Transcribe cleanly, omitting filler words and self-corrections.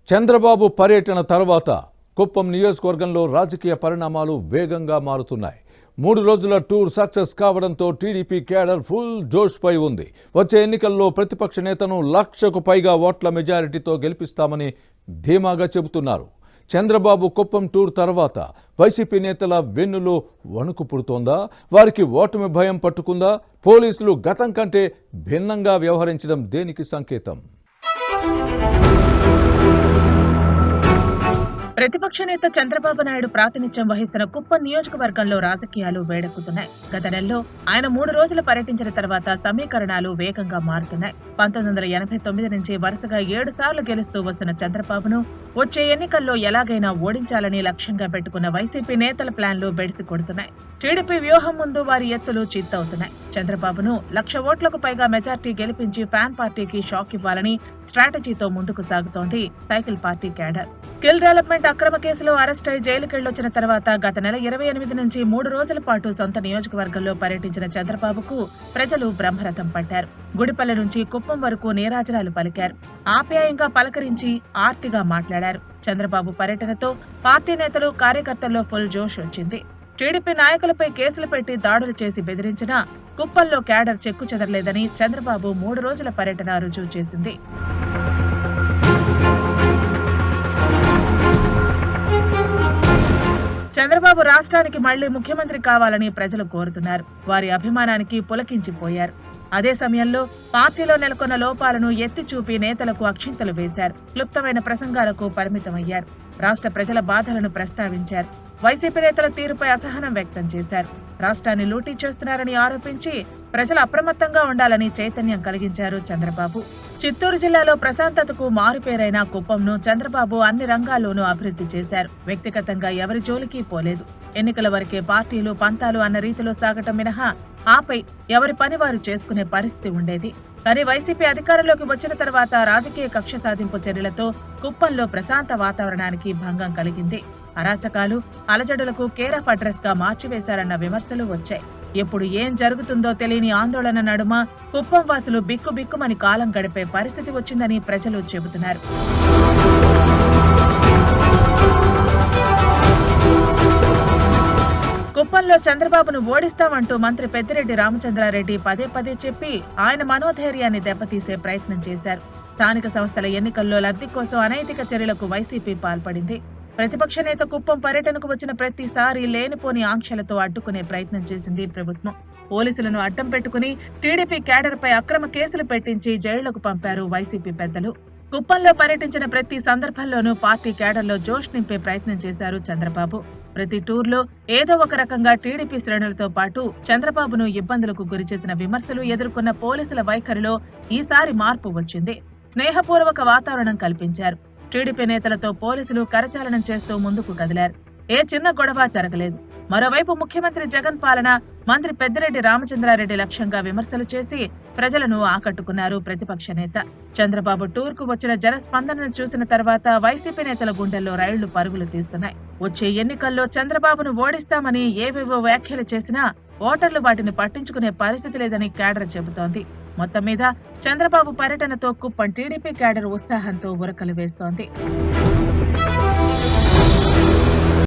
చంద్రబాబు పర్యటన తర్వాత కుప్పం నియోజకవర్గంలో రాజకీయ పరిణామాలు వేగంగా మారుతున్నాయి. 3 రోజుల టూర్ సక్సెస్ కావడంతో టీడీపీ క్యాడర్ ఫుల్ జోష్ పై ఉంది. వచ్చే ఎన్నికల్లో ప్రతిపక్ష నేతను 1,00,000కు పైగా ఓట్ల మెజారిటీతో గెలిపిస్తామని ధీమాగా చెబుతున్నారు. చంద్రబాబు కుప్పం టూర్ తర్వాత వైసీపీ నేతల వెన్నులో వణుకు పుడుతోందా? వారికి ఓటమి భయం పట్టుకుందా? పోలీసులు గతం కంటే భిన్నంగా వ్యవహరించడం దేనికి సంకేతం? ప్రతిపక్ష నేత చంద్రబాబు నాయుడు ప్రాతినిధ్యం వహిస్తున్న కుప్పం నియోజకవర్గంలో రాజకీయాలు వేడెక్కుతున్నాయి. గత నెలలో ఆయన 3 రోజులు పర్యటించిన తర్వాత సమీకరణాలు వేగంగా మారుతున్నాయి. 1989 నుంచి వరుసగా 7 సార్లు గెలుస్తూ వస్తున్న చంద్రబాబును వచ్చే ఎన్నికల్లో ఎలాగైనా ఓడించాలని లక్ష్యంగా పెట్టుకున్న వైసీపీ నేతల ప్లాన్లు బెడిసి కొడుతున్నాయి. టీడీపీ వ్యూహం ముందు వారి ఎత్తులు చిత్తవుతున్నాయి. చంద్రబాబును 1,00,000 ఓట్లకు పైగా మెజార్టీ గెలిపించి ఫ్యాన్ పార్టీకి షాక్ ఇవ్వాలని స్ట్రాటజీతో ముందుకు సాగుతోంది cycle party cadre. Skill development అక్రమ కేసులో అరెస్ట్ అయి జైలుకెళ్లొచ్చిన తర్వాత గత నెల 28 నుంచి 3 రోజుల పాటు సొంత నియోజకవర్గంలో పర్యటించిన చంద్రబాబుకు ప్రజలు బ్రహ్మరథం పట్టారు. గుడిపల్లె నుంచి కుప్పం వరకు నీరాజనాలు పలికారు. ఆప్యాయంగా పలకరించి ఆర్తిగా మాట్లాడారు. చంద్రబాబు పర్యటనతో పార్టీ నేతలు కార్యకర్తల్లో ఫుల్ జోష్ వచ్చింది. టీడీపీ నాయకులపై కేసులు పెట్టి దాడులు చేసి బెదిరించినా కుప్పంలో క్యాడర్ చెక్కు చెదరలేదని చంద్రబాబు 3 రోజుల పర్యటన రుజువు చేసింది. చంద్రబాబు రాష్ట్రానికి మళ్లీ ముఖ్యమంత్రి కావాలని ప్రజలు కోరుతున్నారు. వారి అభిమానానికి పులకించిపోయారు. అదే సమయంలో పార్టీలో నెలకొన్న లోపాలను ఎత్తి చూపి నేతలకు అక్షింతలు వేశారు. క్లుప్తమైన ప్రసంగాలకు పరిమితమయ్యారు. రాష్ట్ర ప్రజల బాధలను ప్రస్తావించారు. వైసీపీ నేతల తీరుపై అసహనం వ్యక్తం చేశారు. రాష్ట్రాన్ని లూటీ చేస్తున్నారని ఆరోపించి ప్రజలు అప్రమత్తంగా ఉండాలని చైతన్యం కలిగించారు చంద్రబాబు. చిత్తూరు జిల్లాలో ప్రశాంతతకు మారుపేరైన కుప్పంను చంద్రబాబు అన్ని రంగాల్లోనూ అభివృద్ధి చేశారు. వ్యక్తిగతంగా ఎవరి జోలికి పోలేదు. ఎన్నికల వరకే పార్టీలు పంతాలు అన్న రీతిలో సాగటం మినహా ఆపై ఎవరి పని వారు చేసుకునే పరిస్థితి ఉండేది. కానీ వైసీపీ అధికారంలోకి వచ్చిన తర్వాత రాజకీయ కక్ష సాధింపు చర్యలతో కుప్పంలో ప్రశాంత వాతావరణానికి భంగం కలిగింది. అరాచకాలు, అలజడులకు కేర్ ఆఫ్ అడ్రస్ గా మార్చివేశారన్న విమర్శలు వచ్చాయి. ఎప్పుడు ఏం జరుగుతుందో తెలియని ఆందోళన నడుమ కుప్పం వాసులు బిక్కుబిక్కుమని కాలం గడిపే పరిస్థితి వచ్చిందని ప్రజలు చెబుతున్నారు. కుప్పంలో చంద్రబాబును ఓడిస్తామంటూ మంత్రి పెద్దిరెడ్డి రామచంద్రారెడ్డి పదే పదే చెప్పి ఆయన మనోధైర్యాన్ని దెబ్బతీసే ప్రయత్నం చేశారు. స్థానిక సంస్థల ఎన్నికల్లో లబ్ధి కోసం అనైతిక చర్యలకు వైసీపీ పాల్పడింది. ప్రతిపక్ష నేత కుప్పం పర్యటనకు వచ్చిన ప్రతిసారి లేనిపోని ఆంక్షలతో అడ్డుకునే ప్రయత్నం చేసింది ప్రభుత్వం. పోలీసులను అడ్డం పెట్టుకుని టీడీపీ క్యాడర్ పై అక్రమ కేసులు పెట్టించి జైళ్లకు పంపారు వైసీపీ పెద్దలు. కుప్పంలో పర్యటించిన ప్రతి సందర్భంలోనూ పార్టీ క్యాడర్లో జోష్ నింపే ప్రయత్నం చేశారు చంద్రబాబు. ప్రతి టూర్లో ఏదో ఒక రకంగా టీడీపీ శ్రేణులతో పాటు చంద్రబాబును ఇబ్బందులకు గురిచేసిన విమర్శలు ఎదుర్కొన్న పోలీసుల వైఖరిలో ఈసారి మార్పు వచ్చింది. స్నేహపూర్వక వాతావరణం కల్పించారు. టీడీపీ నేతలతో పోలీసులు కరచాలనం చేస్తూ ముందుకు కదిలారు. ఏ చిన్న గొడవ జరగలేదు. మరోవైపు ముఖ్యమంత్రి జగన్ పాలన మంత్రి పెద్దిరెడ్డి రామచంద్రారెడ్డి లక్ష్యంగా విమర్శలు చేసి ప్రజలను ఆకట్టుకున్నారు ప్రతిపక్ష నేత. చంద్రబాబు టూర్ కు వచ్చిన జనస్పందనను చూసిన తర్వాత వైసీపీ నేతల గుండెల్లో రైళ్లు పరుగులు తీస్తున్నాయి. వచ్చే ఎన్నికల్లో చంద్రబాబును ఓడిస్తామని ఏవేవో వ్యాఖ్యలు చేసినా ఓటర్లు వాటిని పట్టించుకునే పరిస్థితి లేదని క్యాడర్ చెబుతోంది. మొత్తం మీద చంద్రబాబు పర్యటనతో కుప్పం టీడీపీ క్యాడర్ ఉత్సాహంతో ఉరకలు వేస్తోంది.